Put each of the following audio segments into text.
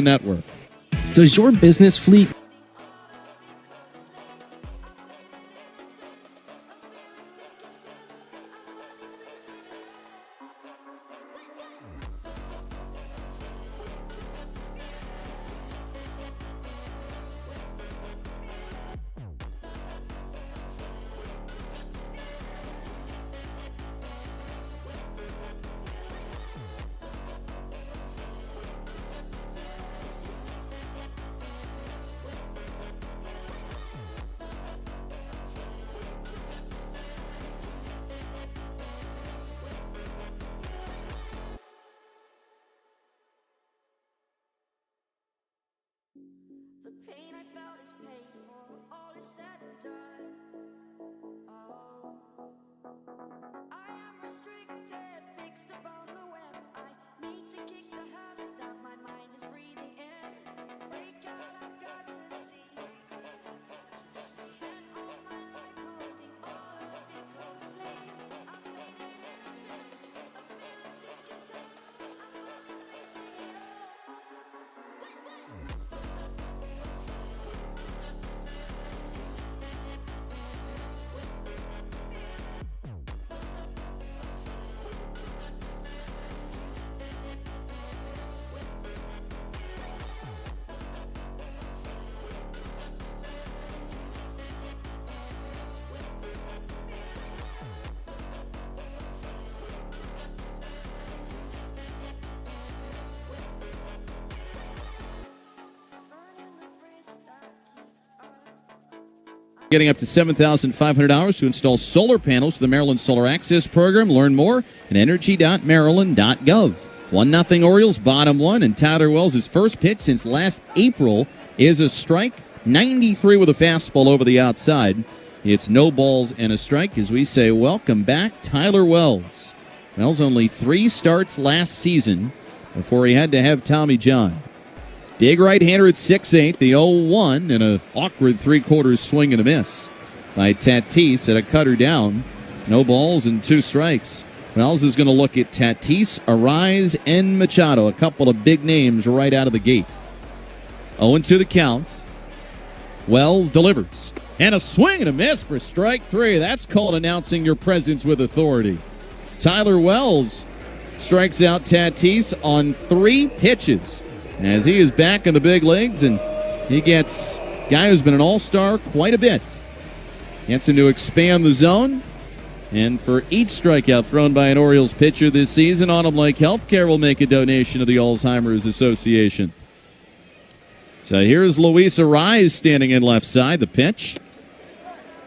Network. Does your business fleet getting up to $7,500 to install solar panels to the Maryland Solar Access Program. Learn more at energy.maryland.gov. 1-0 Orioles, bottom one, and Tyler Wells' first pitch since last April is a strike. 93 with a fastball over the outside. It's no balls and a strike as we say welcome back, Tyler Wells. Wells only 3 starts last season before he had to have Tommy John. Big right-hander at 6'8", the 0-1, and an awkward three-quarters swing and a miss by Tatis at a cutter down. No balls and 2 strikes. Wells is going to look at Tatis, Arise, and Machado, a couple of big names right out of the gate. 0-2 the count. Wells delivers. And a swing and a miss for strike 3. That's called announcing your presence with authority. Tyler Wells strikes out Tatis on 3 pitches. As he is back in the big leagues, and he gets a guy who's been an all-star quite a bit. Gets him to expand the zone. And for each strikeout thrown by an Orioles pitcher this season, Autumn Lake Healthcare will make a donation to the Alzheimer's Association. So here's Luis Arise standing in left side. The pitch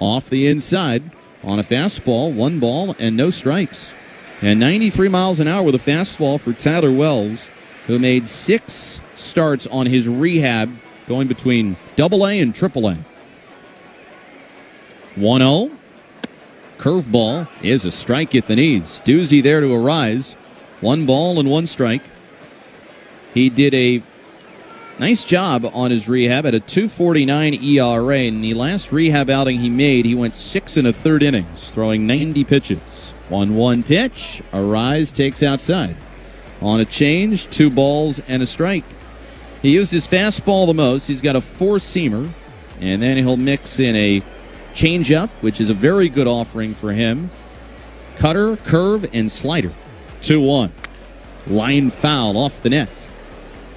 off the inside on a fastball, 1 ball and no strikes. And 93 miles an hour with a fastball for Tyler Wells, who made 6 starts on his rehab, going between AA and AAA. 1-0. Curveball is a strike at the knees. Doozy there to Arise. 1 ball and 1 strike. He did a nice job on his rehab at a 2.49 ERA. In the last rehab outing he made, he went 6 1/3 innings, throwing 90 pitches. 1-1 pitch. Arise takes outside. On a change, 2 balls and a strike. He used his fastball the most. He's got a 4-seamer, and then he'll mix in a changeup, which is a very good offering for him. Cutter, curve, and slider. 2-1. Line foul off the net.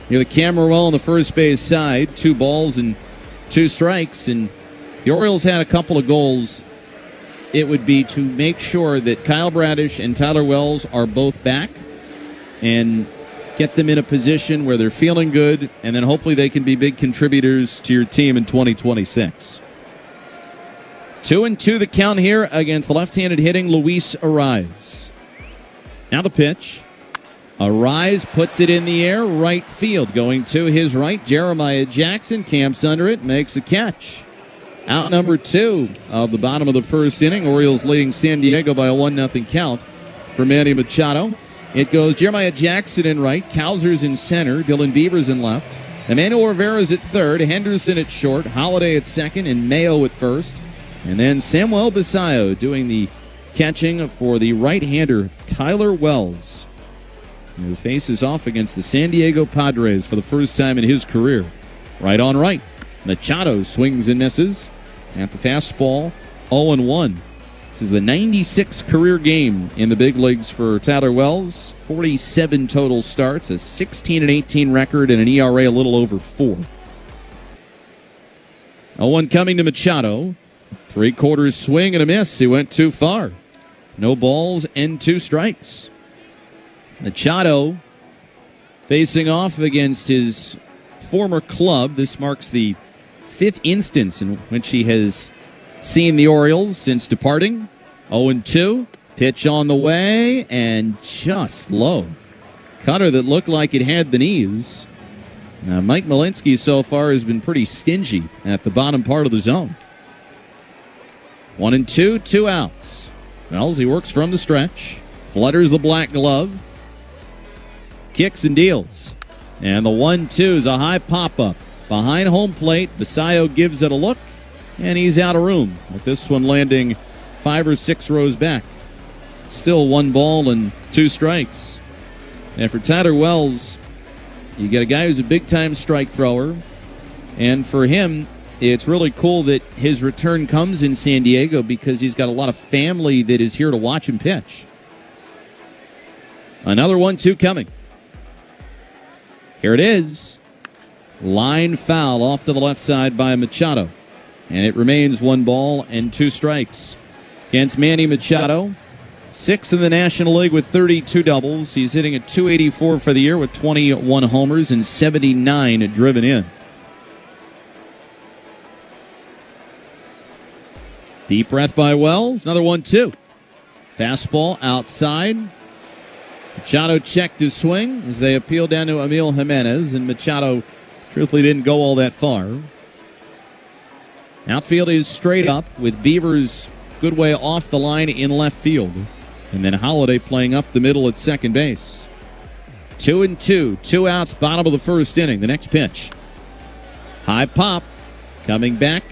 Near the camera well on the first base side, 2 balls and 2 strikes, and the Orioles had a couple of goals. It would be to make sure that Kyle Bradish and Tyler Wells are both back, and get them in a position where they're feeling good, and then hopefully they can be big contributors to your team in 2026. 2-2 the count here against the left-handed hitting Luis Arise. Now the pitch. Arise puts it in the air, right field. Going to his right, Jeremiah Jackson camps under it, makes a catch. Out number 2 of the bottom of the first inning. Orioles leading San Diego by a 1-0 count for Manny Machado. It goes Jeremiah Jackson in right, Cowser's in center, Dylan Beavers in left, Emmanuel Rivera's at third, Henderson at short, Holiday at second, and Mayo at first. And then Samuel Basayo doing the catching for the right-hander Tyler Wells. who faces off against the San Diego Padres for the first time in his career. Right on right. Machado swings and misses at the fastball, 0-1. This is the 96th career game in the big leagues for Tyler Wells. 47 total starts, a 16-18 record, and an ERA a little over 4. 0-1 coming to Machado. 3/4 swing and a miss. He went too far. No balls and 2 strikes. Machado facing off against his former club. This marks the 5th instance in which he has seen the Orioles since departing. 0-2. Pitch on the way and just low. Cutter that looked like it had the knees. Now, Mike Malinsky so far has been pretty stingy at the bottom part of the zone. 1-2, 2 outs. Wells, he works from the stretch. Flutters the black glove. Kicks and deals. And the 1-2 is a high pop-up. Behind home plate, Basayo gives it a look, and he's out of room, with this one landing 5 or 6 rows back. Still 1 ball and 2 strikes. And for Tyler Wells, you get a guy who's a big-time strike thrower, and for him, it's really cool that his return comes in San Diego because he's got a lot of family that is here to watch him pitch. Another 1-2 coming. Here it is. Line foul off to the left side by Machado. And it remains 1 ball and 2 strikes. Against Manny Machado, 6th in the National League with 32 doubles. He's hitting at .284 for the year with 21 homers and 79 driven in. Deep breath by Wells. Another 1-2. Fastball outside. Machado checked his swing as they appealed down to Emil Jimenez, and Machado truthfully didn't go all that far. Outfield is straight up with Beavers good way off the line in left field. And then Holiday playing up the middle at second base. 2-2, 2 outs, bottom of the first inning. The next pitch. High pop, coming back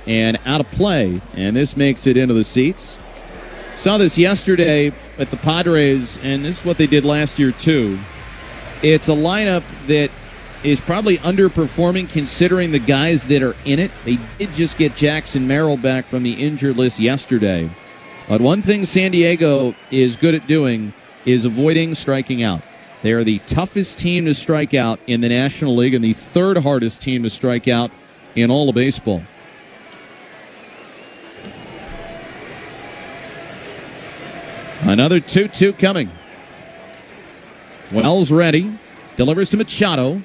and out of play. And this makes it into the seats. Saw this yesterday at the Padres, and this is what they did last year too. It's a lineup that is probably underperforming considering the guys that are in it. They did just get Jackson Merrill back from the injured list yesterday. But one thing San Diego is good at doing is avoiding striking out. They are the toughest team to strike out in the National League and the 3rd hardest team to strike out in all of baseball. Another 2-2 coming. Wells ready. Delivers to Machado.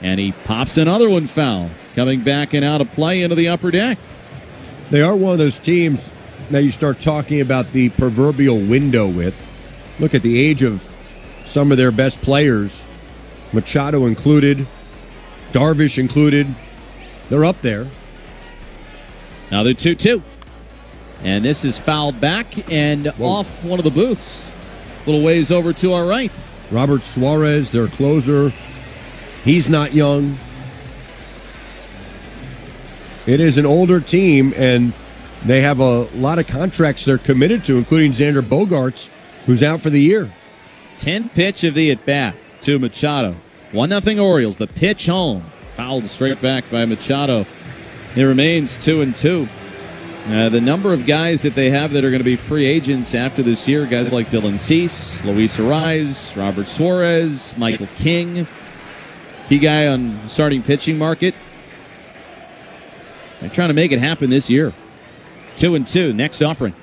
And he pops another one foul. Coming back and out of play into the upper deck. They are one of those teams that you start talking about the proverbial window with. Look at the age of some of their best players. Machado included. Darvish included. They're up there. Another 2-2. And this is fouled back and off one of the booths. A little ways over to our right. Robert Suarez, their closer. He's not young. It is an older team, and they have a lot of contracts they're committed to, including Xander Bogaerts, who's out for the year. 10th pitch of the at-bat to Machado. 1-0 Orioles. The pitch home. Fouled straight back by Machado. It remains 2-2. The number of guys that they have that are going to be free agents after this year, guys like Dylan Cease, Luis Ariz, Robert Suarez, Michael King, key guy on the starting pitching market. They're trying to make it happen this year. 2-2, next offering.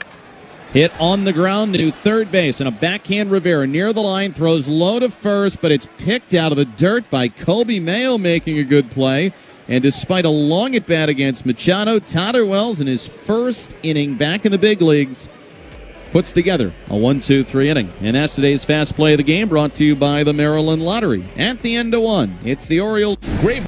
Hit on the ground to third base, and a backhand Rivera near the line, throws low to first, but it's picked out of the dirt by Kobe Mayo, making a good play. And despite a long at-bat against Machado, Tyler Wells in his first inning back in the big leagues puts together a 1-2-3 inning. And that's today's Fast Play of the Game, brought to you by the Maryland Lottery. At the end of 1, it's the Orioles. Great.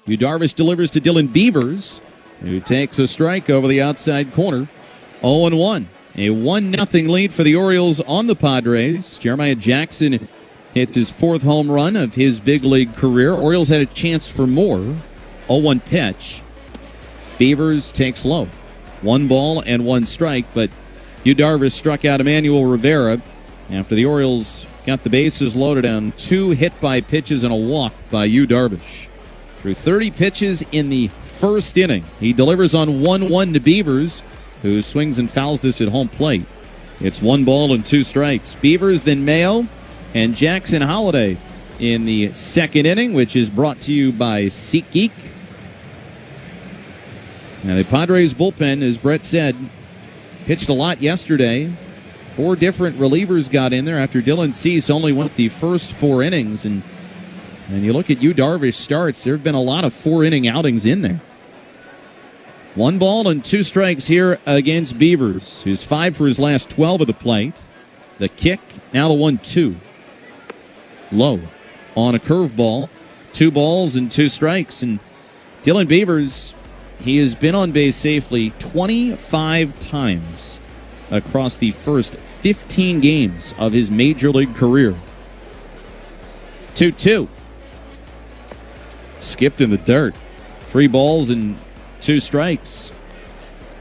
Yu Darvish delivers to Dylan Beavers, who takes a strike over the outside corner. 0-1. A 1-0 lead for the Orioles on the Padres. Jeremiah Jackson hits his 4th home run of his big league career. Orioles had a chance for more. 0-1 pitch. Beavers takes low. 1 ball and 1 strike, but Yu Darvish struck out Emmanuel Rivera after the Orioles got the bases loaded on 2 hit-by pitches and a walk by Yu Darvish. Through 30 pitches in the first inning, he delivers on 1-1 to Beavers, who swings and fouls this at home plate. It's 1 ball and 2 strikes. Beavers, then Mayo, and Jackson Holiday in the second inning, which is brought to you by Sigue. Now, the Padres bullpen, as Brett said, pitched a lot yesterday. 4 different relievers got in there after Dylan Cease only went the first 4 innings. And you look at Yu Darvish starts, there have been a lot of 4-inning outings in there. 1 ball and 2 strikes here against Beavers, who's 5 for his last 12 of the plate. The kick, now the 1-2. Low on a curveball. 2 balls and 2 strikes. And Dylan Beavers, he has been on base safely 25 times across the first 15 games of his major league career. 2-2. Skipped in the dirt. 3 balls and 2 strikes.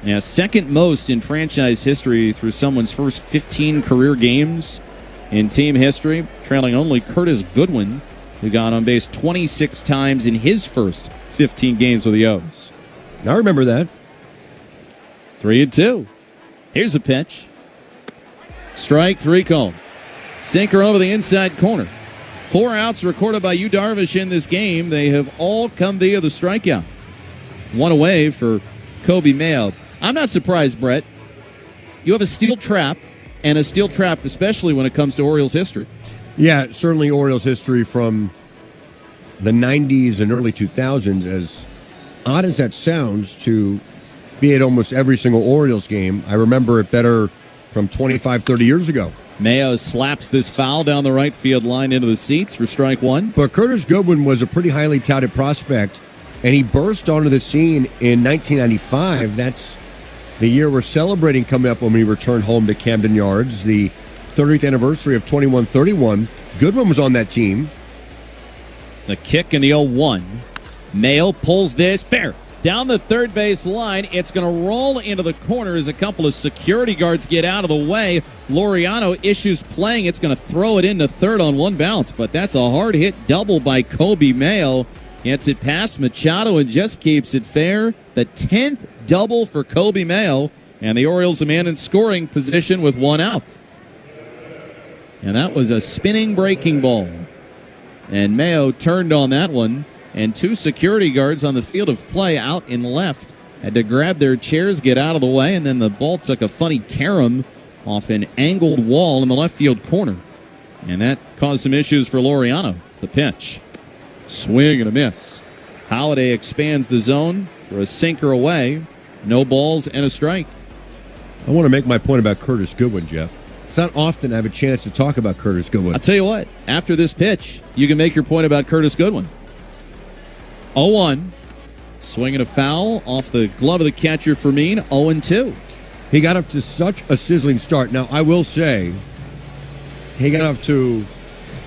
Yeah, second most in franchise history through someone's first 15 career games in team history, trailing only Curtis Goodwin, who got on base 26 times in his first 15 games with the O's. I remember that. 3-2. Here's a pitch. Strike 3 called. Sinker over the inside corner. 4 outs recorded by Yu Darvish in this game. They have all come via the strikeout. 1 away for Kobe Mayo. I'm not surprised, Brett. You have a steel trap, and a steel trap especially when it comes to Orioles history. Yeah, certainly Orioles history from the 90s and early 2000s, as odd as that sounds, to be at almost every single Orioles game. I remember it better from 25, 30 years ago. Mayo slaps this foul down the right field line into the seats for strike 1. But Curtis Goodwin was a pretty highly touted prospect, and he burst onto the scene in 1995. That's the year we're celebrating coming up when we returned home to Camden Yards, the 30th anniversary of 21-31. Goodwin was on that team. The kick in the 0-1. Mayo pulls this fair down the third base line. It's going to roll into the corner as a couple of security guards get out of the way. Laureano issues playing. It's going to throw it into third on 1 bounce, but that's a hard hit double by Kobe Mayo. Gets it past Machado and just keeps it fair. The 10th double for Kobe Mayo, and the Orioles a man in scoring position with 1 out. And that was a spinning breaking ball. And Mayo turned on that one, and 2 security guards on the field of play out in left had to grab their chairs, get out of the way, and then the ball took a funny carom off an angled wall in the left field corner. And that caused some issues for Laureano. The pitch. Swing and a miss. Holiday expands the zone for a sinker away. No balls and a strike. I want to make my point about Curtis Goodwin, Jeff. It's not often I have a chance to talk about Curtis Goodwin. I'll tell you what, after this pitch, you can make your point about Curtis Goodwin. 0-1. Swinging a foul off the glove of the catcher Fermin. 0-2. He got up to such a sizzling start. Now, I will say, he got off to,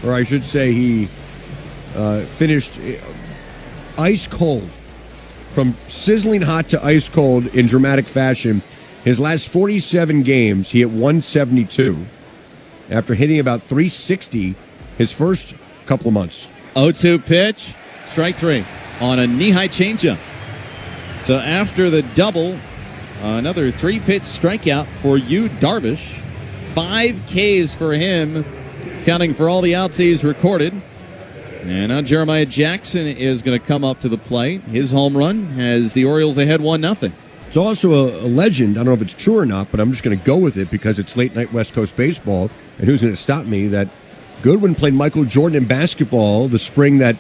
or I should say he finished ice cold. From sizzling hot to ice cold in dramatic fashion. His last 47 games, he hit 172 after hitting about 360 his first couple of months. 0-2 pitch, strike 3 on a knee-high changeup. So after the double, another 3-pitch strikeout for Yu Darvish. 5 Ks for him, counting for all the outs he's recorded. And now Jeremiah Jackson is going to come up to the plate. His home run has the Orioles ahead 1-0. It's also a legend. I don't know if it's true or not, but I'm just going to go with it because it's late night West Coast baseball. And who's going to stop me? That Goodwin played Michael Jordan in basketball the spring that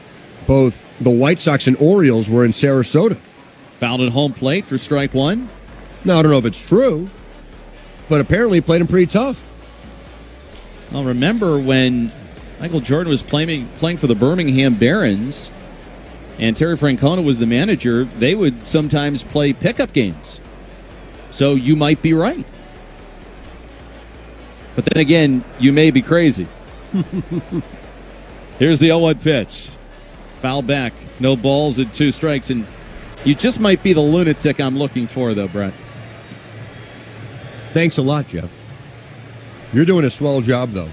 both the White Sox and Orioles were in Sarasota. Fouled at home plate for strike 1. Now, I don't know if it's true, but apparently he played him pretty tough. I'll remember when Michael Jordan was playing for the Birmingham Barons. and Terry Francona was the manager, they would sometimes play pickup games. So you might be right. But then again, you may be crazy. Here's the 0-1 pitch. Foul back. No balls and 2 strikes. And you just might be the lunatic I'm looking for, though, Brett. Thanks a lot, Jeff. You're doing a swell job, though.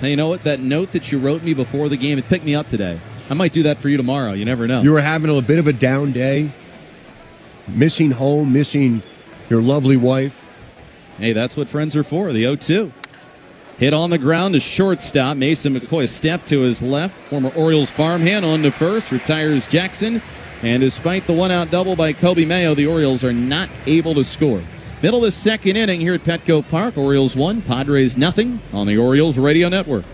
Hey, you know what? That note that you wrote me before the game, it picked me up today. I might do that for you tomorrow. You never know. You were having a bit of a down day. Missing home, missing your lovely wife. Hey, that's what friends are for. The 0-2. Hit on the ground to shortstop. Mason McCoy a step to his left. Former Orioles farmhand on to first. Retires Jackson. And despite the one-out double by Kobe Mayo, the Orioles are not able to score. Middle of the second inning here at Petco Park. Orioles 1, Padres nothing on the Orioles Radio Network.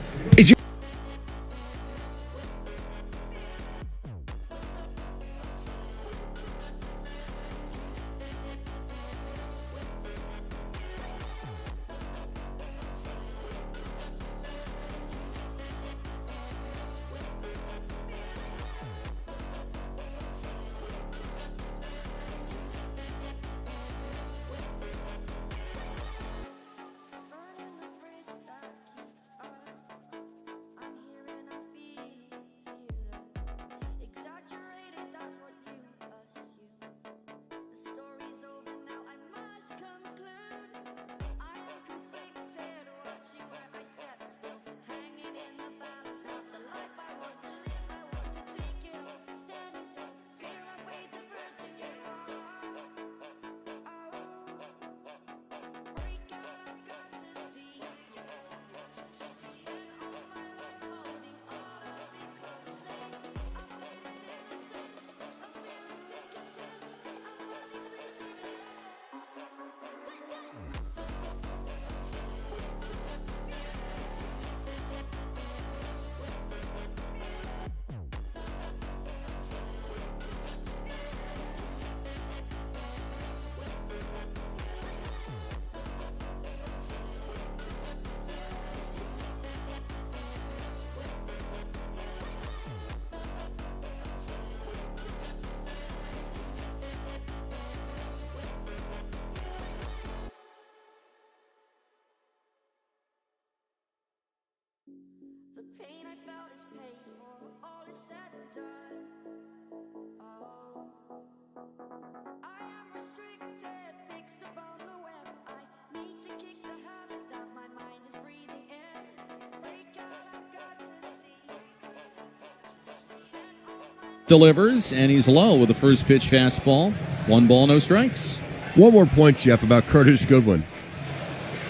Delivers, and he's low with the first pitch fastball. 1 ball, no strikes. One more point, Jeff, about Curtis Goodwin.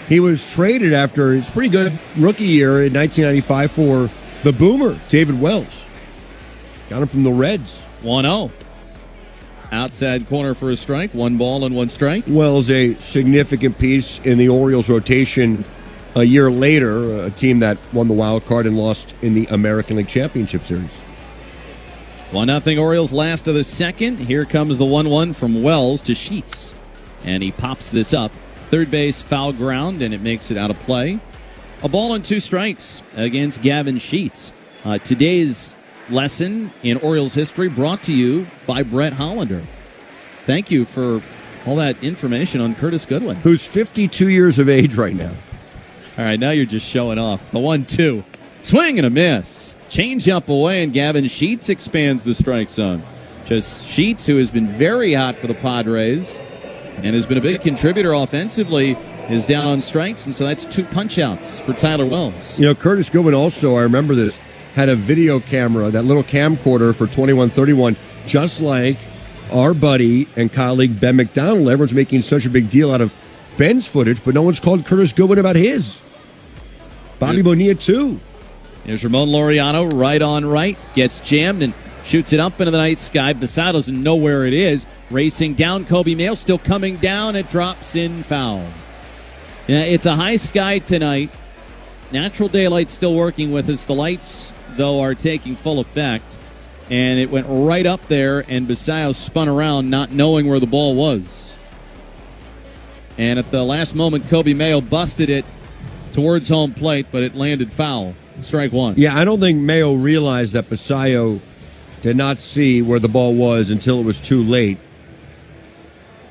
He was traded after his pretty good rookie year in 1995 for the Boomer, David Wells. Got him from the Reds. 1-0. Outside corner for a strike. 1 ball and 1 strike. Wells, a significant piece in the Orioles rotation a year later, a team that won the wild card and lost in the American League Championship Series. 1-0 Orioles, last of the second. Here comes the 1-1 from Wells to Sheets. And he pops this up. Third base foul ground, and it makes it out of play. A ball and 2 strikes against Gavin Sheets. Today's lesson in Orioles history brought to you by Brett Hollander. Thank you for all that information on Curtis Goodwin. Who's 52 years of age right now. All right, now you're just showing off. The 1-2. Swing and a miss. Change up away, and Gavin Sheets expands the strike zone. Just Sheets, who has been very hot for the Padres and has been a big contributor offensively, is down on strikes, and so that's 2 punch-outs for Tyler Wells. You know, Curtis Goodwin also, I remember this, had a video camera, that little camcorder for 2131, just like our buddy and colleague Ben McDonald. Everyone's making such a big deal out of Ben's footage, but no one's called Curtis Goodwin about his. Bobby Bonilla, too. There's Ramon Laureano, right on right, gets jammed and shoots it up into the night sky. Bassado doesn't know where it is. Racing down, Kobe Mayo still coming down. It drops in foul. Yeah, it's a high sky tonight. Natural daylight still working with us. The lights, though, are taking full effect. And it went right up there, and Bassado spun around not knowing where the ball was. And at the last moment, Kobe Mayo busted it towards home plate, but it landed foul. Strike 1. Yeah, I don't think Mayo realized that Basayo did not see where the ball was until it was too late.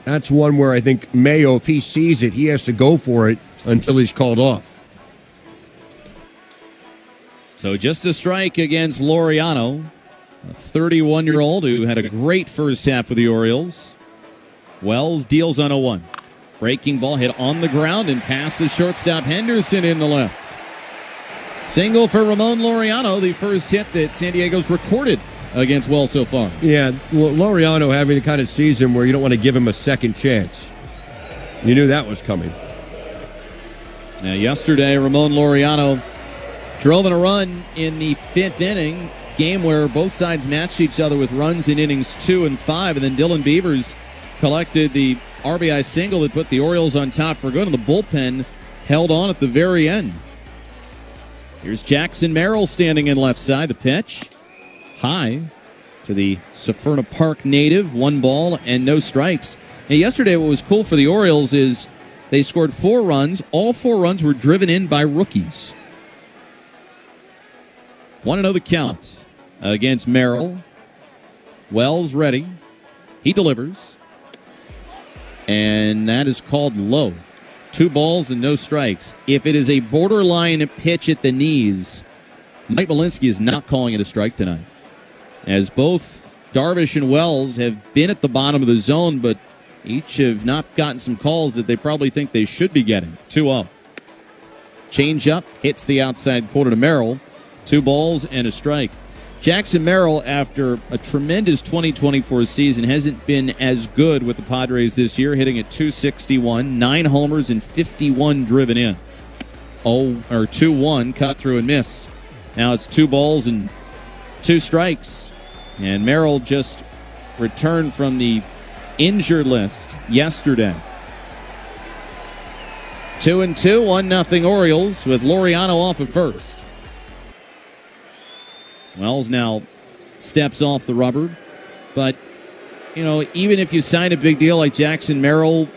That's one where I think Mayo, if he sees it, he has to go for it until he's called off. So just a strike against Laureano, a 31-year-old who had a great first half with the Orioles. Wells deals on a 1. Breaking ball hit on the ground and past the shortstop Henderson in the left. Single for Ramon Laureano, the first hit that San Diego's recorded against Wells so far. Yeah, well, Laureano having the kind of season where you don't want to give him a second chance. You knew that was coming. Now, yesterday, Ramon Laureano drove in a run in the 5th inning, game where both sides matched each other with runs in innings 2 and 5, and then Dylan Beavers collected the RBI single that put the Orioles on top for good, and the bullpen held on at the very end. Here's Jackson Merrill standing in left side. The pitch high to the Seferna Park native. 1 ball and no strikes. Now, yesterday what was cool for the Orioles is they scored 4 runs. All 4 runs were driven in by rookies. 1-0 the count against Merrill. Wells ready. He delivers. And that is called low. 2 balls and no strikes. If it is a borderline pitch at the knees, Mike Malinsky is not calling it a strike tonight. As both Darvish and Wells have been at the bottom of the zone, but each have not gotten some calls that they probably think they should be getting. 2-0. Change up, hits the outside corner to Merrill. 2 balls and a strike. Jackson Merrill, after a tremendous 2024 season, hasn't been as good with the Padres this year, hitting at .261, 9 homers and 51 driven in. 2-1, cut through and missed. Now it's 2 balls and 2 strikes. And Merrill just returned from the injured list yesterday. 2-2, 1-0 Orioles with Laureano off at first. Wells now steps off the rubber. But, even if you sign a big deal like Jackson Merrill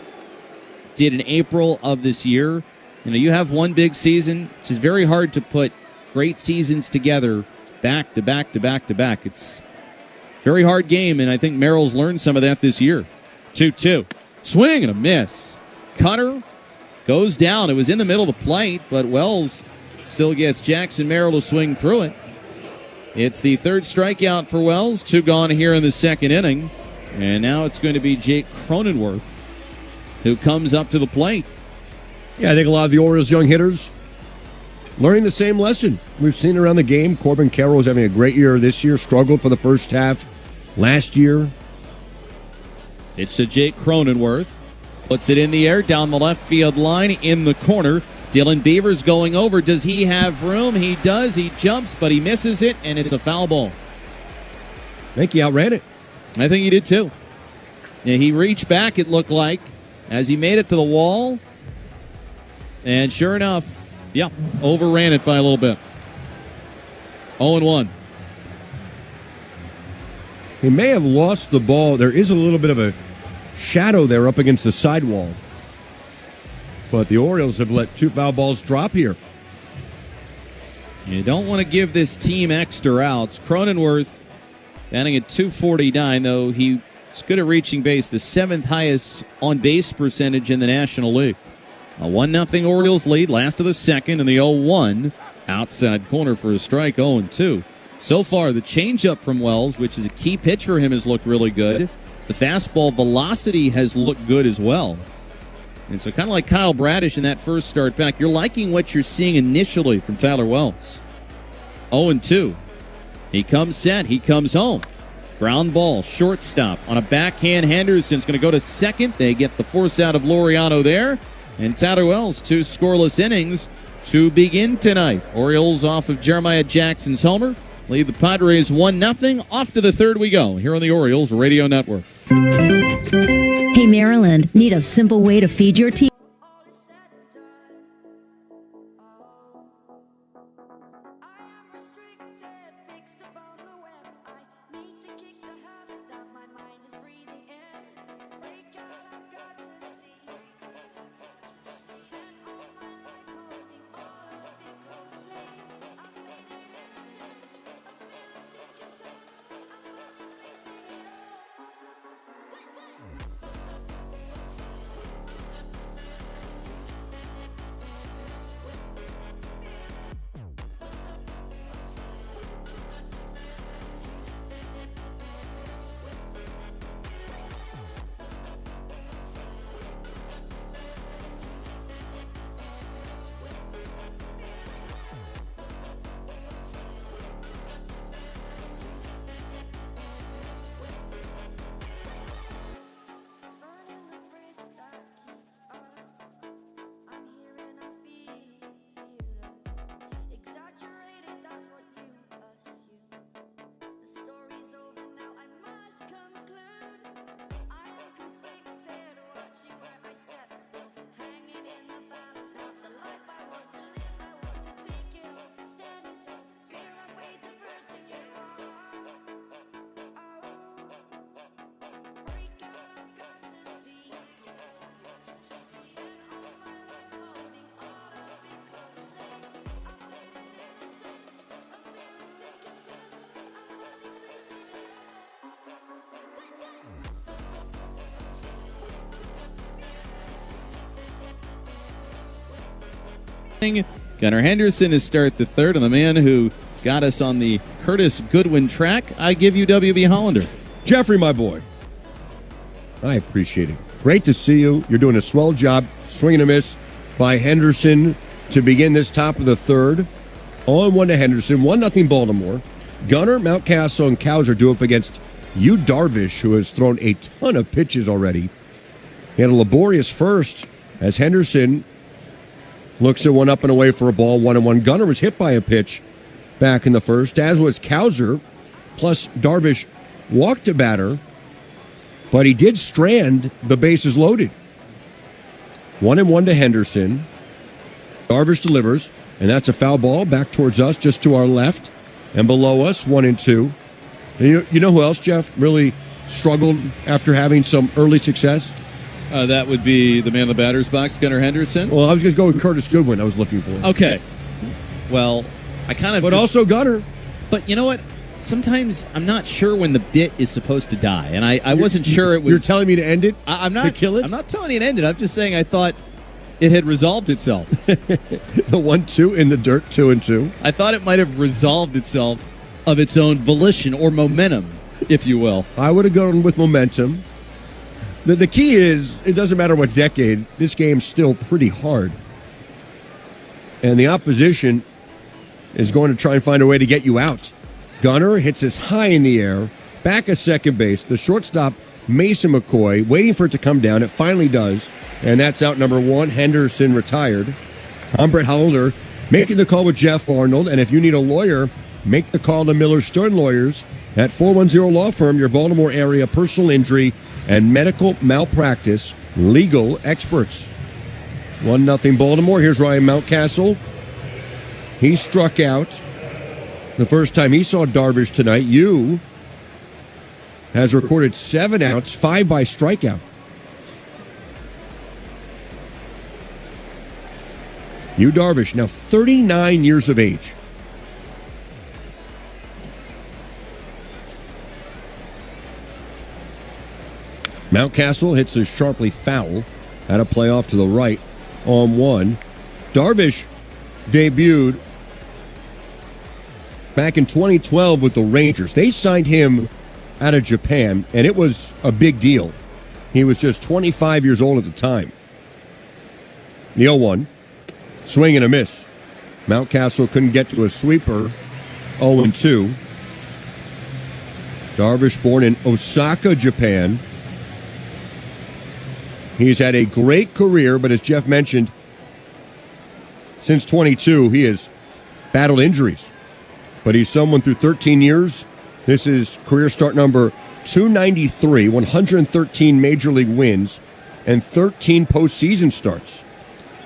did in April of this year, you have one big season. It's just very hard to put great seasons together back to back to back to back. It's a very hard game, and I think Merrill's learned some of that this year. 2-2. Swing and a miss. Cutter goes down. It was in the middle of the plate, but Wells still gets Jackson Merrill to swing through it. It's the 3rd strikeout for Wells. 2 gone here in the 2nd inning. And now it's going to be Jake Cronenworth who comes up to the plate. Yeah, I think a lot of the Orioles' young hitters learning the same lesson. We've seen around the game. Corbin Carroll is having a great year this year. Struggled for the first half last year. It's to Jake Cronenworth. Puts it in the air down the left field line in the corner. Dylan Beavers going over. Does he have room? He does. He jumps, but he misses it, and it's a foul ball. I think he outran it. I think he did, too. Yeah, he reached back, it looked like, as he made it to the wall. And sure enough, overran it by a little bit. 0-1. He may have lost the ball. There is a little bit of a shadow there up against the sidewall. But the Orioles have let 2 foul balls drop here. You don't want to give this team extra outs. Cronenworth batting at .249, though he's good at reaching base, the 7th highest on-base percentage in the National League. A 1-0 Orioles lead, last of the 2nd, and the 0-1 outside corner for a strike, 0-2. So far, the changeup from Wells, which is a key pitch for him, has looked really good. The fastball velocity has looked good as well. And so kind of like Kyle Bradish in that first start back, you're liking what you're seeing initially from Tyler Wells. 0-2. He comes set. He comes home. Ground ball, shortstop. On a backhand, Henderson's going to go to second. They get the force out of Laureano there. And Tyler Wells, 2 scoreless innings to begin tonight. Orioles off of Jeremiah Jackson's homer. Lead the Padres 1-0. Off to the 3rd we go here on the Orioles Radio Network. Hey, Maryland, need a simple way to feed your team? Gunnar Henderson is start the third, and the man who got us on the Curtis Goodwin track, I give you W.B. Hollander. Jeffrey, my boy, I appreciate it. Great to see you. You're doing a swell job. Swing and a miss by Henderson to begin this top of the third. 0-1 to Henderson, 1-0 Baltimore. Gunnar, Mountcastle, and Cows are due up against Yu Darvish, who has thrown a ton of pitches already. He had a laborious first as Henderson looks at one up and away for a ball, 1-1. Gunnar was hit by a pitch back in the first, as was Cowser. Plus, Darvish walked a batter, but he did strand the bases loaded. 1-1 to Henderson. Darvish delivers, and that's a foul ball back towards us, just to our left. And below us, 1-2. You know who else, Jeff, really struggled after having some early success? That would be the man in the batter's box, Gunnar Henderson. Well, I was just going with Curtis Goodwin I was looking for. Okay. Well, I kind of... But also Gunnar. But you know what? Sometimes I'm not sure when the bit is supposed to die, and I wasn't sure it was... You're telling me to end it? I'm not... To kill it? I'm not telling you to end it. I'm just saying I thought it had resolved itself. The 1-2 in the dirt, 2-2. I thought it might have resolved itself of its own volition or momentum, if you will. I would have gone with momentum. The key is, it doesn't matter what decade, this game's still pretty hard. And the opposition is going to try and find a way to get you out. Gunnar hits this high in the air, back at second base. The shortstop, Mason McCoy, waiting for it to come down. It finally does. And that's out number one. Henderson retired. I'm Brett Hollander, making the call with Jeff Arnold. And if you need a lawyer, make the call to Miller Stern Lawyers at 410 Law Firm, your Baltimore area personal injury and medical malpractice legal experts. 1-0 Baltimore. Here's Ryan Mountcastle. He struck out the first time he saw Darvish tonight. Yu has recorded 7 outs, 5 by strikeout. Yu Darvish, now 39 years of age. Mountcastle hits a sharply foul. Had a play off to the right on 1. Darvish debuted back in 2012 with the Rangers. They signed him out of Japan, and it was a big deal. He was just 25 years old at the time. The 0-1. Swing and a miss. Mountcastle couldn't get to a sweeper. 0-2. Darvish, born in Osaka, Japan. He's had a great career, but as Jeff mentioned, since 22, he has battled injuries. But he's someone through 13 years. This is career start number 293, 113 major league wins, and 13 postseason starts.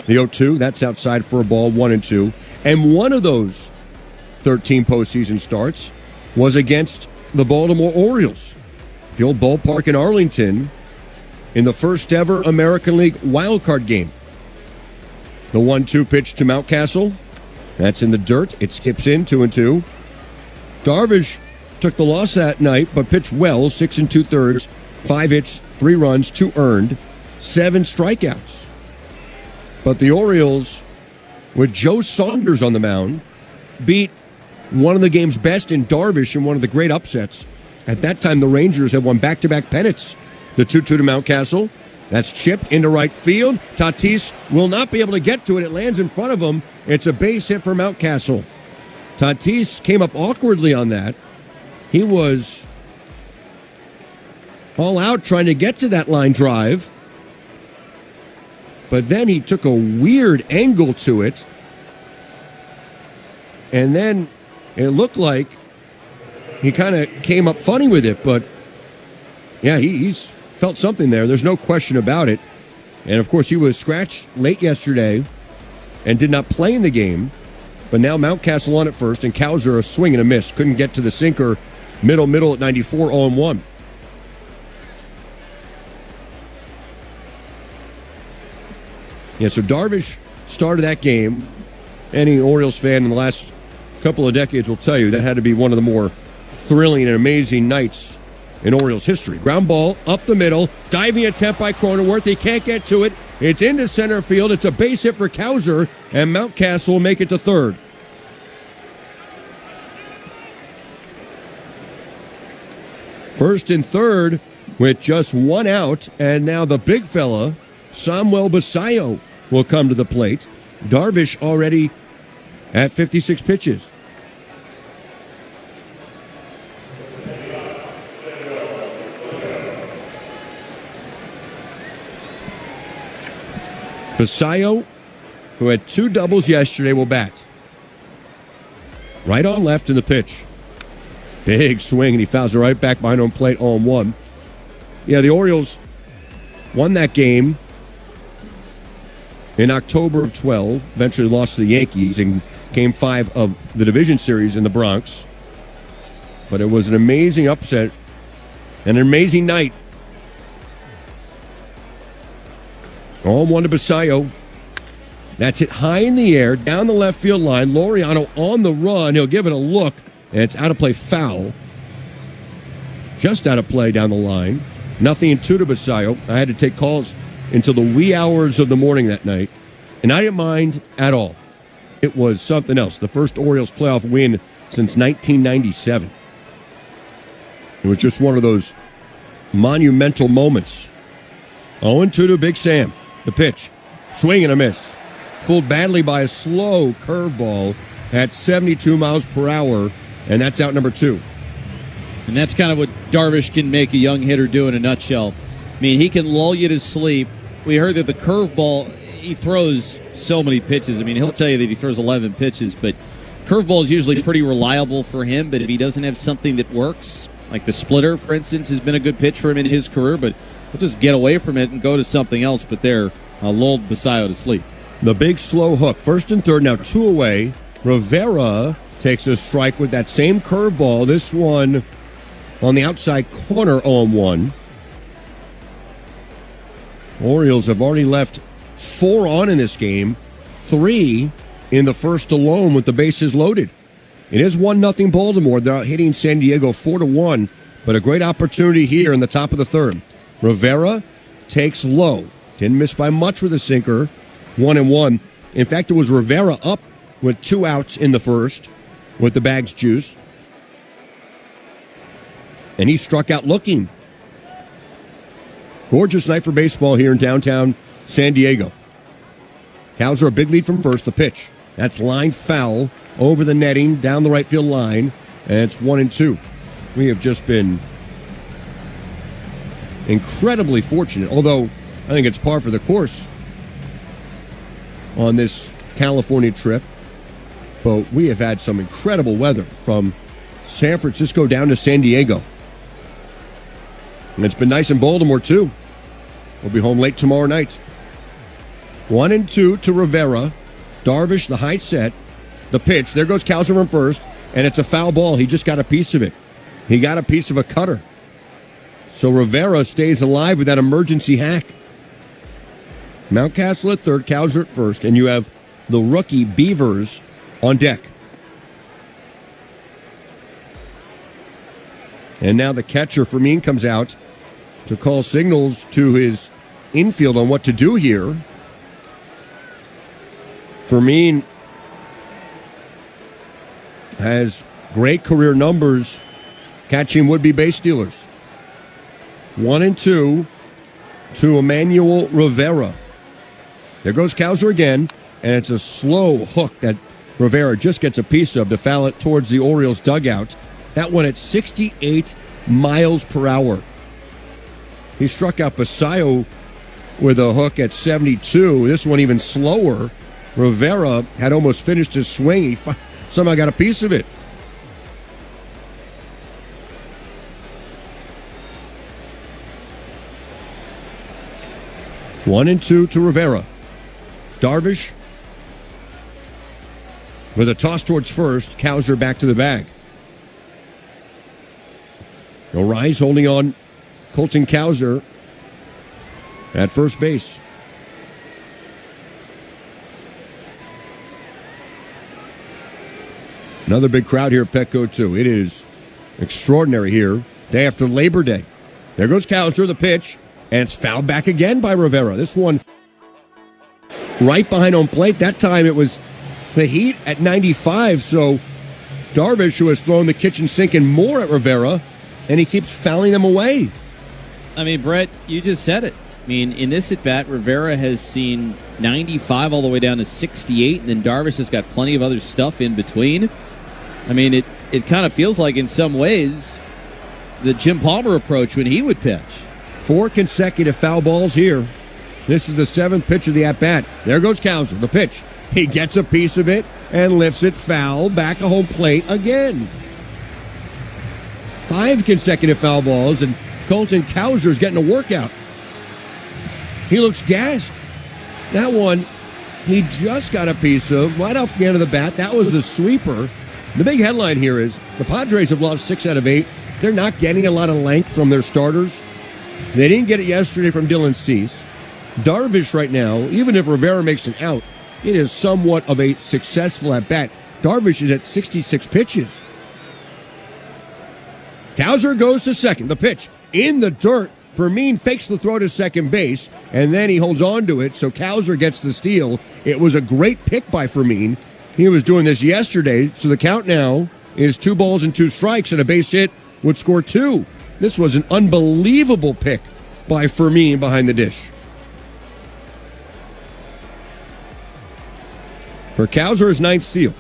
The 0-2, that's outside for a ball, 1-2. And one of those 13 postseason starts was against the Baltimore Orioles. The old ballpark in Arlington, in the first ever American League wildcard game. The 1-2 pitch to Mountcastle. That's in the dirt. It skips in, 2-2. Darvish took the loss that night, but pitched well, 6 2/3, 5 hits, 3 runs, 2 earned, 7 strikeouts. But the Orioles, with Joe Saunders on the mound, beat one of the game's best in Darvish in one of the great upsets. At that time, the Rangers had won back-to-back pennants. The 2-2 to Mountcastle. That's chipped into right field. Tatis will not be able to get to it. It lands in front of him. It's a base hit for Mountcastle. Tatis came up awkwardly on that. He was all out trying to get to that line drive. But then he took a weird angle to it. And then it looked like he kind of came up funny with it. But yeah, he's felt something there. There's no question about it. And, of course, he was scratched late yesterday and did not play in the game. But now Mountcastle on at first, and Cowser a swing and a miss. Couldn't get to the sinker. Middle at 94, 0-1. Yeah, so Darvish started that game. Any Orioles fan in the last couple of decades will tell you that had to be one of the more thrilling and amazing nights in Orioles history. Ground ball up the middle, diving attempt by Cronenworth. He can't get to it. It's into center field. It's a base hit for Cowser, and Mountcastle will make it to third. First and third with just one out, and now the big fella, Samuel Basayo, will come to the plate. Darvish already at 56 pitches. Basayo, who had 2 doubles yesterday, will bat. Right on left in the pitch. Big swing, and he fouls it right back behind home plate, 0-1. Yeah, the Orioles won that game in October of 12, eventually lost to the Yankees in Game 5 of the division series in the Bronx. But it was an amazing upset and an amazing night. 0-1 to Basayo. That's hit high in the air, down the left field line. Laureano on the run. He'll give it a look, and it's out of play, foul. Just out of play down the line. 0-2 to Basayo. I had to take calls until the wee hours of the morning that night, and I didn't mind at all. It was something else. The first Orioles playoff win since 1997. It was just one of those monumental moments. 0-2 to Big Sam. The pitch. Swing and a miss. Fooled badly by a slow curveball at 72 miles per hour, and that's out number 2. And that's kind of what Darvish can make a young hitter do in a nutshell. I mean, he can lull you to sleep. We heard that the curveball, he throws so many pitches. I mean, he'll tell you that he throws 11 pitches, but curveball is usually pretty reliable for him. But if he doesn't have something that works, like the splitter, for instance, has been a good pitch for him in his career, but he'll just get away from it and go to something else. But there, lulled Basayo to sleep. The big slow hook. First and third, now 2 away. Rivera takes a strike with that same curveball. This one on the outside corner, 0-1. Orioles have already left 4 on in this game, 3 in the first alone with the bases loaded. It is 1-0 Baltimore. They're out hitting San Diego 4-1, but a great opportunity here in the top of the third. Rivera takes low. Didn't miss by much with a sinker. 1-1. In fact, it was Rivera up with 2 outs in the first with the bag's juice. And he struck out looking. Gorgeous night for baseball here in downtown San Diego. Cowser a big lead from first. The pitch. That's line foul over the netting down the right field line. And it's 1-2. We have just been incredibly fortunate, although I think it's par for the course on this California trip. But we have had some incredible weather from San Francisco down to San Diego. And it's been nice in Baltimore, too. We'll be home late tomorrow night. 1-2 to Rivera. Darvish, the high set. The pitch. There goes Cowser from first. And it's a foul ball. He just got a piece of it. He got a piece of a cutter. So Rivera stays alive with that emergency hack. Mountcastle at third, Cowser at first. And you have the rookie Beavers on deck. And now the catcher, Fermin, comes out to call signals to his infield on what to do here. Fermin has great career numbers catching would-be base stealers. 1-2 to Emmanuel Rivera. There goes Cowser again, and it's a slow hook that Rivera just gets a piece of to foul it towards the Orioles dugout. That one at 68 miles per hour. He struck out Basayo with a hook at 72. This one even slower. Rivera had almost finished his swing. He somehow got a piece of it. 1-2 to Rivera. Darvish with a toss towards first. Cowser back to the bag. O'Reilly's holding on Colton Cowser at first base. Another big crowd here at Petco, too. It is extraordinary here, day after Labor Day. There goes Cowser, the pitch, and it's fouled back again by Rivera. This one right behind home plate. That time it was the heat at 95, so Darvish, who has thrown the kitchen sink and more at Rivera, and he keeps fouling them away. I mean, Brett, you just said it. I mean, in this at-bat, Rivera has seen 95 all the way down to 68, and then Darvish has got plenty of other stuff in between. I mean, it kind of feels like in some ways the Jim Palmer approach when he would pitch. 4 consecutive foul balls here. This is the 7th pitch of the at-bat. There goes Cowser, the pitch. He gets a piece of it and lifts it foul back at home plate again. 5 consecutive foul balls, and Colton Cowser's getting a workout. He looks gassed. That one, he just got a piece of right off the end of the bat. That was the sweeper. The big headline here is the Padres have lost 6 out of 8. They're not getting a lot of length from their starters. They didn't get it yesterday from Dylan Cease. Darvish right now, even if Rivera makes an out, it is somewhat of a successful at-bat. Darvish is at 66 pitches. Cowser goes to second. The pitch in the dirt. Fermin fakes the throw to second base, and then he holds on to it, so Cowser gets the steal. It was a great pick by Fermin. He was doing this yesterday, so the count now is 2 balls and 2 strikes, and a base hit would score 2. This was an unbelievable pick by Fermin behind the dish. For Cowser, his 9th steal.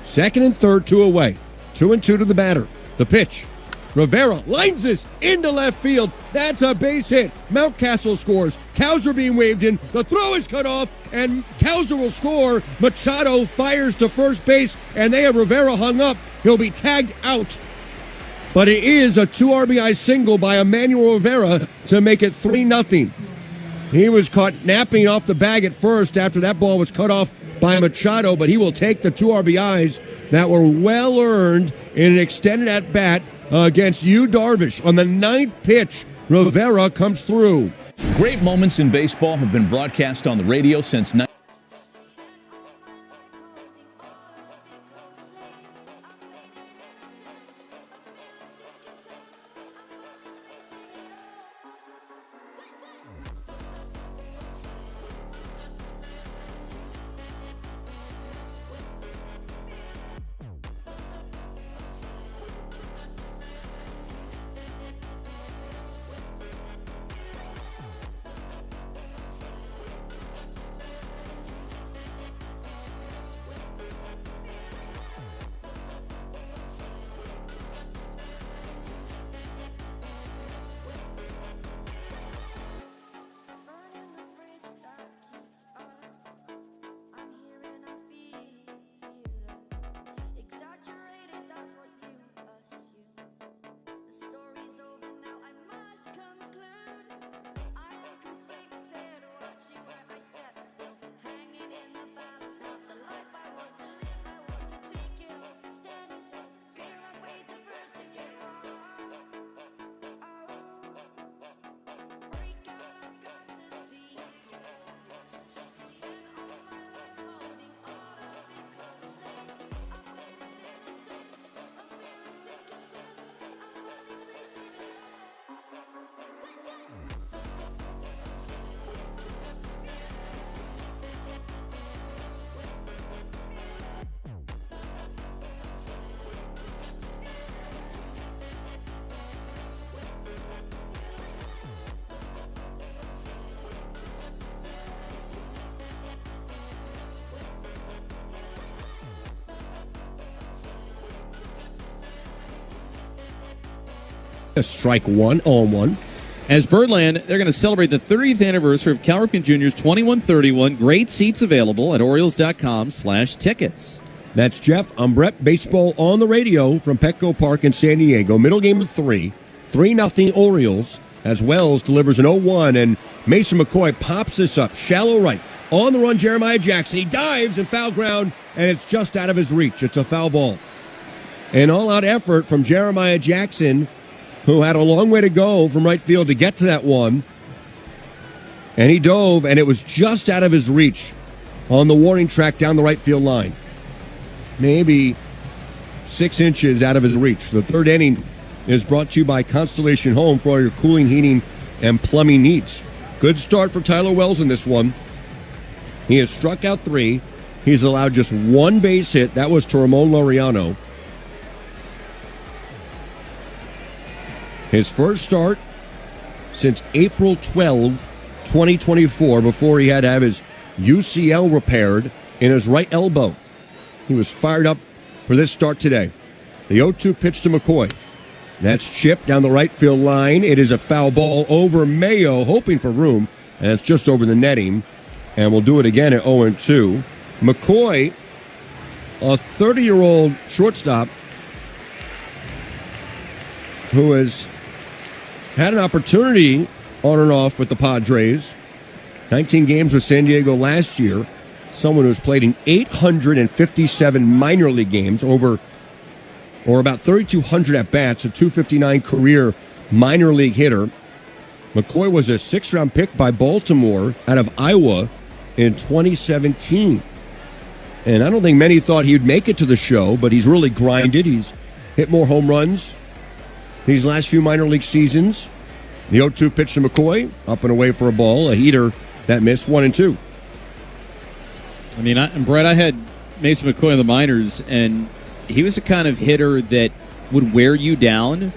Second and third, 2 away. 2-2 to the batter. The pitch. Rivera lines this into left field. That's a base hit. Mountcastle scores. Cowser being waved in. The throw is cut off, and Cowser will score. Machado fires to first base, and they have Rivera hung up. He'll be tagged out. But it is a 2 RBI single by Emmanuel Rivera to make it 3-0. He was caught napping off the bag at first after that ball was cut off by Machado, but he will take the 2 RBIs that were well earned in an extended at-bat against Yu Darvish. On the 9th pitch, Rivera comes through. Great moments in baseball have been broadcast on the radio since Strike one, 0-1. As Birdland, they're going to celebrate the 30th anniversary of Cal Ripken Jr.'s 2131. Great seats available at Orioles.com/tickets. That's Jeff. I'm Brett. Baseball on the radio from Petco Park in San Diego. Middle game of 3. 3-0 Orioles as Wells delivers an 0-1, and Mason McCoy pops this up. Shallow right. On the run, Jeremiah Jackson. He dives in foul ground, and it's just out of his reach. It's a foul ball. An all-out effort from Jeremiah Jackson, who had a long way to go from right field to get to that one. And he dove, and it was just out of his reach on the warning track down the right field line. Maybe 6 inches out of his reach. The third inning is brought to you by Constellation Home for all your cooling, heating, and plumbing needs. Good start for Tyler Wells in this one. He has struck out 3. He's allowed just 1 base hit. That was to Ramon Laureano. His first start since April 12, 2024, before he had to have his UCL repaired in his right elbow. He was fired up for this start today. The 0-2 pitch to McCoy. That's chipped down the right field line. It is a foul ball over Mayo, hoping for room, and it's just over the netting. And we'll do it again at 0-2. McCoy, a 30-year-old shortstop who has had an opportunity on and off with the Padres. 19 games with San Diego last year. Someone who's played in 857 minor league games, or about 3,200 at-bats, a .259 career minor league hitter. McCoy was a 6th-round pick by Baltimore out of Iowa in 2017. And I don't think many thought he'd make it to the show, but he's really grinded. He's hit more home runs these last few minor league seasons. The 0-2 pitch to McCoy, up and away for a ball, a heater that missed 1-2. I mean, Brett, I had Mason McCoy in the minors, and he was the kind of hitter that would wear you down.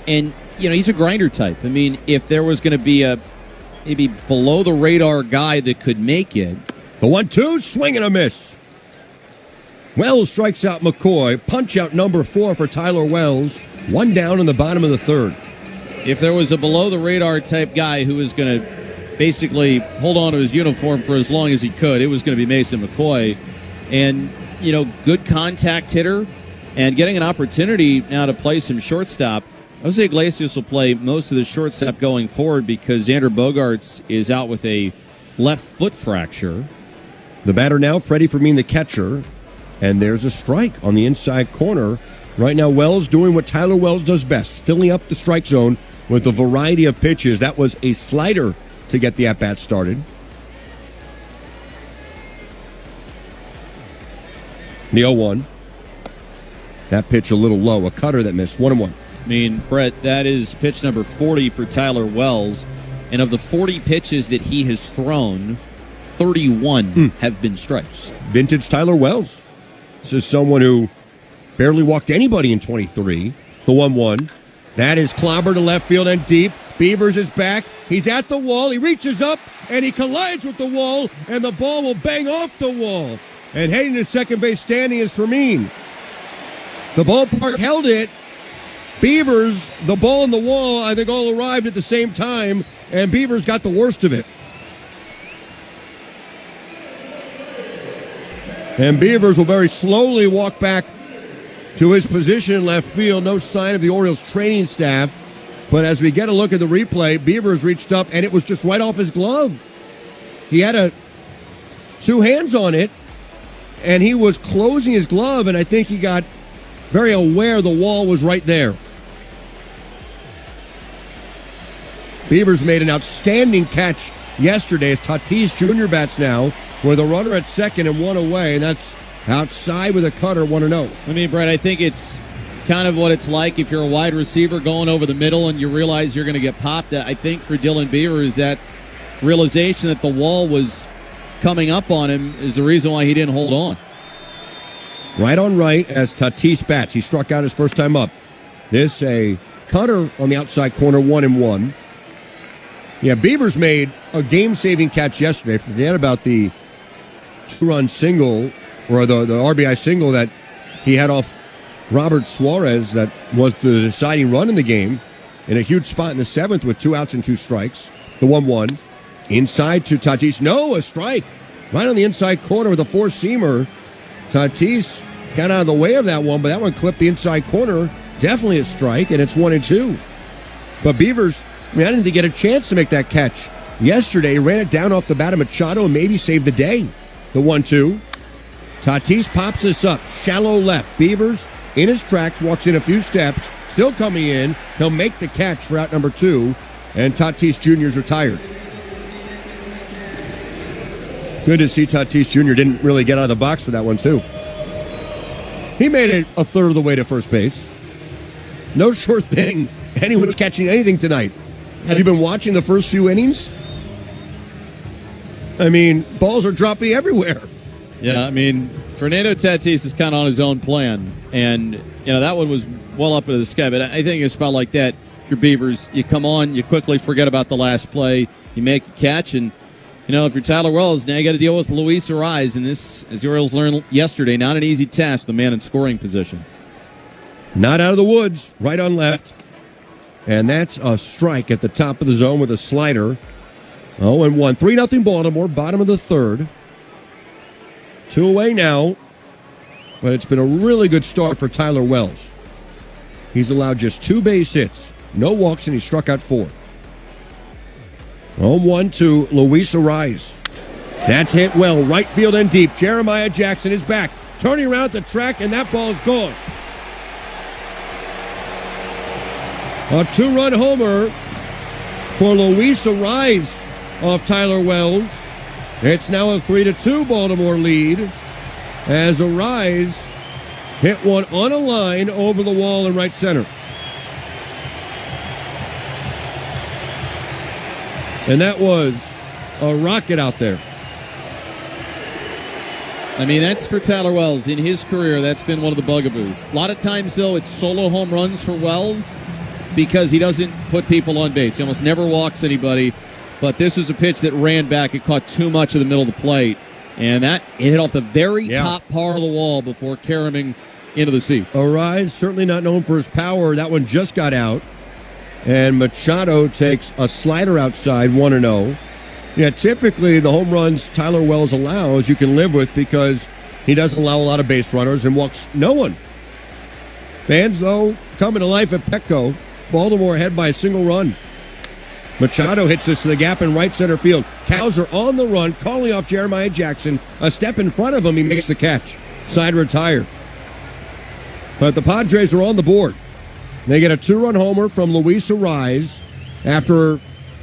And, you know, he's a grinder type. I mean, if there was going to be a maybe below-the-radar guy that could make it. The 1-2, swing and a miss. Wells strikes out McCoy. Punch out number 4 for Tyler Wells. 1 down in the bottom of the 3rd. If there was a below-the-radar type guy who was going to basically hold on to his uniform for as long as he could, it was going to be Mason McCoy. And, you know, good contact hitter and getting an opportunity now to play some shortstop. Jose Iglesias will play most of the shortstop going forward because Xander Bogaerts is out with a left foot fracture. The batter now, Freddie Fermin, the catcher. And there's a strike on the inside corner. Right now, Wells doing what Tyler Wells does best, filling up the strike zone with a variety of pitches. That was a slider to get the at-bat started. The 0-1. That pitch a little low. A cutter that missed. 1-1. I mean, Brett, that is pitch number 40 for Tyler Wells. And of the 40 pitches that he has thrown, 31 have been strikes. Vintage Tyler Wells. This is someone who barely walked anybody in 23. The 1-1. That is clobbered to left field and deep. Beavers is back. He's at the wall. He reaches up, and he collides with the wall, and the ball will bang off the wall. And heading to second base standing is Fermin. The ballpark held it. Beavers, the ball and the wall, I think all arrived at the same time, and Beavers got the worst of it. And Beavers will very slowly walk back to his position in left field. No sign of the Orioles training staff. But as we get a look at the replay, Beavers reached up, and it was just right off his glove. He had 2 hands on it, and he was closing his glove, and I think he got very aware the wall was right there. Beavers made an outstanding catch yesterday as Tatis Jr. bats now with a runner at second and 1 away, and that's outside with a cutter, 1-0. I mean, Brett, I think it's kind of what it's like if you're a wide receiver going over the middle and you realize you're going to get popped. I think for Dylan Beavers, that realization that the wall was coming up on him is the reason why he didn't hold on. Right on right as Tatis bats. He struck out his first time up. This a cutter on the outside corner, 1-1. Yeah, Beavers made a game-saving catch yesterday. Forget about the 2-run single, or the RBI single that he had off Robert Suarez that was the deciding run in the game in a huge spot in the 7th with 2 outs and 2 strikes. The 1-1. Inside to Tatis. No, a strike. Right on the inside corner with a 4-seamer. Tatis got out of the way of that one, but that one clipped the inside corner. Definitely a strike, and it's 1-2. But Beavers, I didn't think he had a chance to make that catch yesterday. He ran it down off the bat of Machado and maybe saved the day. The 1-2. Tatis pops this up. Shallow left. Beavers in his tracks, walks in a few steps. Still coming in. He'll make the catch for out number 2. And Tatis Jr. is retired. Good to see Tatis Jr. didn't really get out of the box for that one, too. He made it a third of the way to first base. No sure thing anyone's catching anything tonight. Have you been watching the first few innings? I mean, balls are dropping everywhere. Yeah, I mean, Fernando Tatis is kind of on his own plan. And, that one was well up into the sky. But I think it's about like that. Your Beavers, you come on, you quickly forget about the last play, you make a catch, and if you're Tyler Wells, now you got to deal with Luis Ariz, and this, as the Orioles learned yesterday, not an easy task. The man in scoring position, not out of the woods, right on left, and that's a strike at the top of the zone with a slider. 0-1, 3-0 Baltimore, bottom of the third. 2 away now, but it's been a really good start for Tyler Wells. He's allowed just 2 base hits. No walks, and he struck out 4. 0-1 to Luis Ariz. That's hit well, right field and deep. Jeremiah Jackson is back, turning around at the track, and that ball is gone. A 2-run homer for Luis Ariz off Tyler Wells. It's now a 3-2 Baltimore lead as Ariz hit one on a line over the wall in right center. And that was a rocket out there. I mean, that's for Tyler Wells. In his career, that's been one of the bugaboos. A lot of times, though, it's solo home runs for Wells because he doesn't put people on base. He almost never walks anybody. But this is a pitch that ran back. It caught too much of the middle of the plate. And it hit off the very top part of the wall before caroming into the seats. Ariz, certainly not known for his power. That one just got out. And Machado takes a slider outside, 1-0. Yeah, typically the home runs Tyler Wells allows you can live with because he doesn't allow a lot of base runners and walks no one. Fans, though, coming to life at Petco. Baltimore ahead by a single run. Machado hits this to the gap in right center field. Cows are on the run, calling off Jeremiah Jackson. A step in front of him, he makes the catch. Side retired. But the Padres are on the board. They get a 2-run homer from Luis Ariz after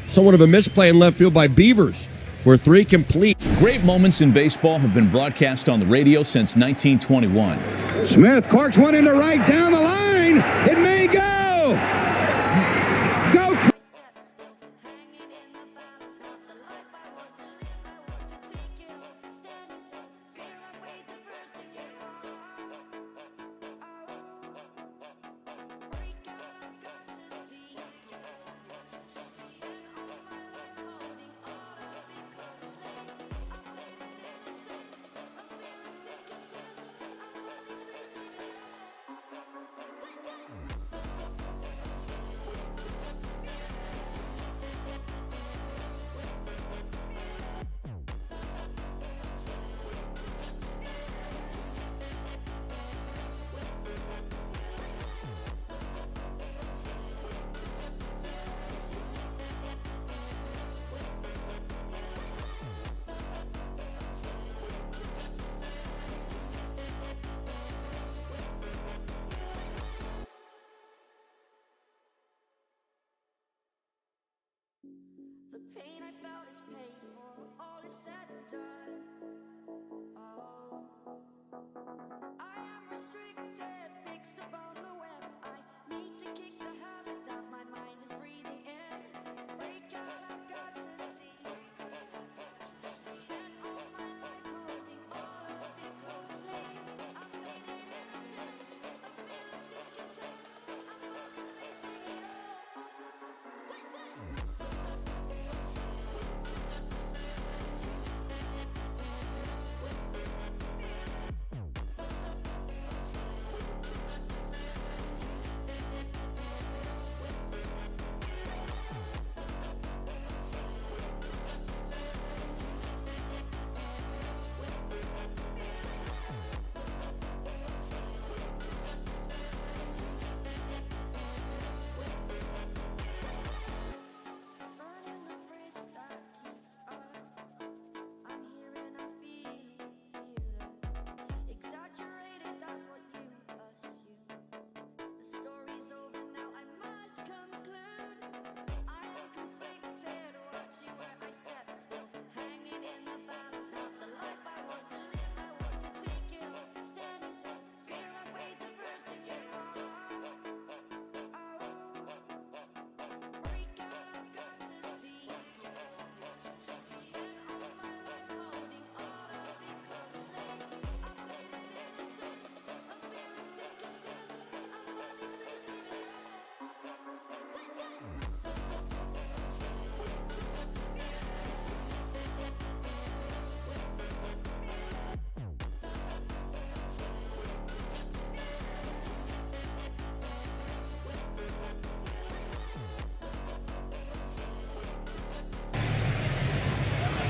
somewhat of a misplay in left field by Beavers. We're 3 complete. Great moments in baseball have been broadcast on the radio since 1921. Smith corks one into right down the line. It may go. Go.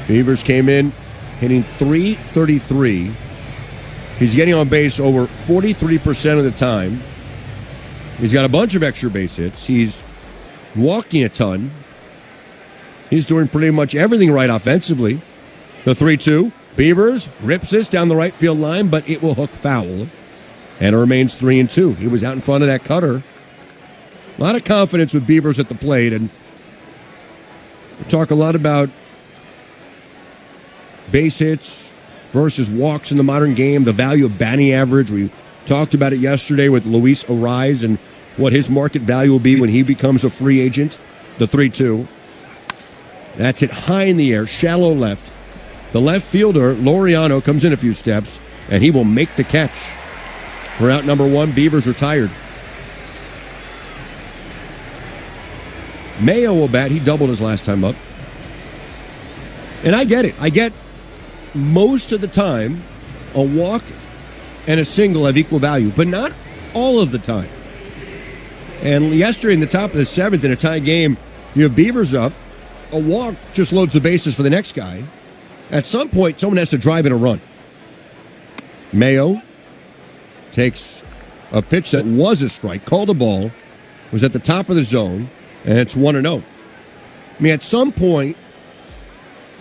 Beavers came in hitting .333. He's getting on base over 43% of the time. He's got a bunch of extra base hits. He's walking a ton. He's doing pretty much everything right offensively. The 3-2. Beavers rips this down the right field line, but it will hook foul. And it remains 3-2. He was out in front of that cutter. A lot of confidence with Beavers at the plate. And we talk a lot about base hits versus walks in the modern game, the value of batting average. We talked about it yesterday with Luis Ariz and what his market value will be when he becomes a free agent. The 3-2. That's it high in the air, shallow left. The left fielder, Laureano, comes in a few steps, and he will make the catch. For out number one, Beavers retired. Mayo will bat. He doubled his last time up. And I get it. I get most of the time a walk and a single have equal value, but not all of the time. And yesterday in the top of the seventh in a tie game, you have Beavers up. A walk just loads the bases for the next guy. At some point, someone has to drive in a run. Mayo takes a pitch that was a strike, called a ball, was at the top of the zone, and it's 1-0. I mean, at some point,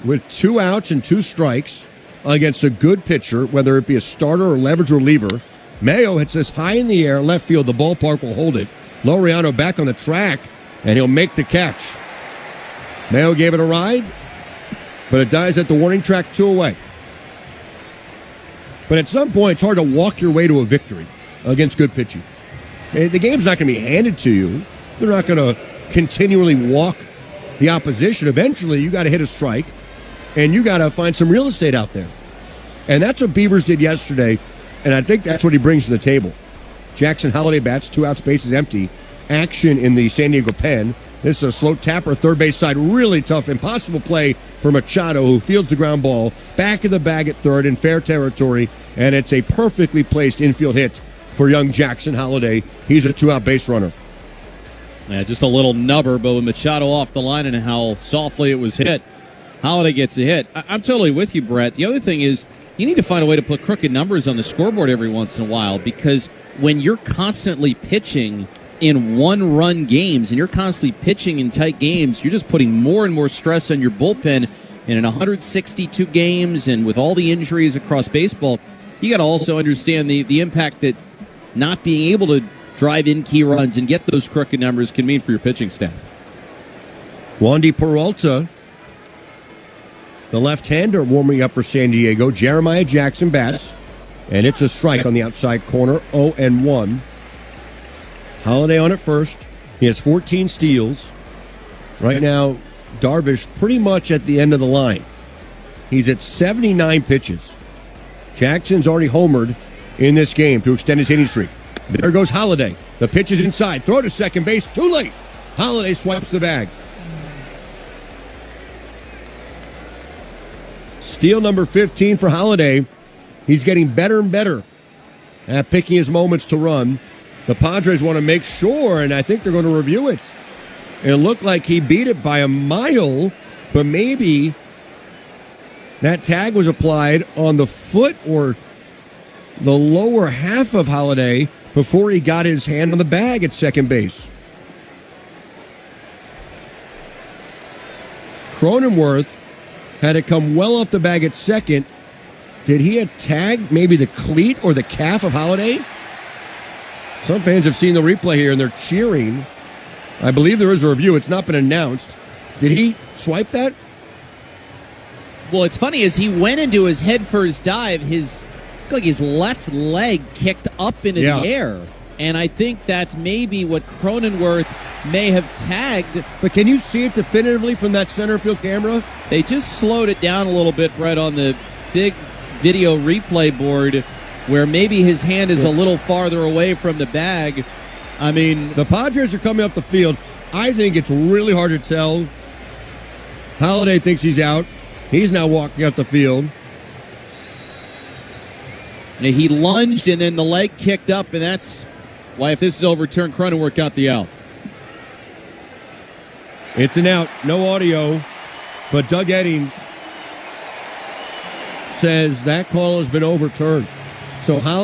with 2 outs and 2 strikes against a good pitcher, whether it be a starter or leverage reliever, Mayo hits this high in the air, left field, the ballpark will hold it. Laureano back on the track, and he'll make the catch. Mayo gave it a ride, but it dies at the warning track 2 away. But at some point, it's hard to walk your way to a victory against good pitching. The game's not going to be handed to you. They're not going to continually walk the opposition. Eventually, you got to hit a strike, and you got to find some real estate out there. And that's what Beavers did yesterday, and I think that's what he brings to the table. Jackson Holliday bats, 2 outs, bases empty. Action in the San Diego pen. This is a slow tapper, third base side. Really tough, impossible play for Machado, who fields the ground ball. Back of the bag at third in fair territory. And it's a perfectly placed infield hit for young Jackson Holliday. He's a 2-out base runner. Yeah, just a little nubber, but with Machado off the line and how softly it was hit, Holliday gets a hit. I'm totally with you, Brett. The other thing is you need to find a way to put crooked numbers on the scoreboard every once in a while, because when you're constantly pitching in one-run games and you're constantly pitching in tight games, you're just putting more and more stress on your bullpen. And in 162 games and with all the injuries across baseball, you got to also understand the impact that not being able to drive in key runs and get those crooked numbers can mean for your pitching staff. Wandy Peralta, the left-hander, warming up for San Diego. Jeremiah Jackson bats, and it's a strike on the outside corner, 0-1. Holliday on at first. He has 14 steals. Right now, Darvish pretty much at the end of the line. He's at 79 pitches. Jackson's already homered in this game to extend his hitting streak. There goes Holliday. The pitch is inside. Throw to second base. Too late. Holliday swipes the bag. Steal number 15 for Holliday. He's getting better and better at picking his moments to run. The Padres want to make sure, and I think they're going to review it. It looked like he beat it by a mile, but maybe that tag was applied on the foot or the lower half of Holliday before he got his hand on the bag at second base. Cronenworth had it come well off the bag at second. Did he tag maybe the cleat or the calf of Holliday? Some fans have seen the replay here and they're cheering. I believe there is a review. It's not been announced. Did he swipe that? Well, it's funny, as he went into his head-first dive, his left leg kicked up into the air. And I think that's maybe what Cronenworth may have tagged. But can you see it definitively from that center field camera? They just slowed it down a little bit, Brett, on the big video replay board, where maybe his hand is a little farther away from the bag. I mean, the Padres are coming up the field. I think it's really hard to tell. Holliday thinks he's out. He's now walking up the field. He lunged and then the leg kicked up, and that's why, if this is overturned, Cronenworth got the out. It's an out. No audio. But Doug Eddings says that call has been overturned. So how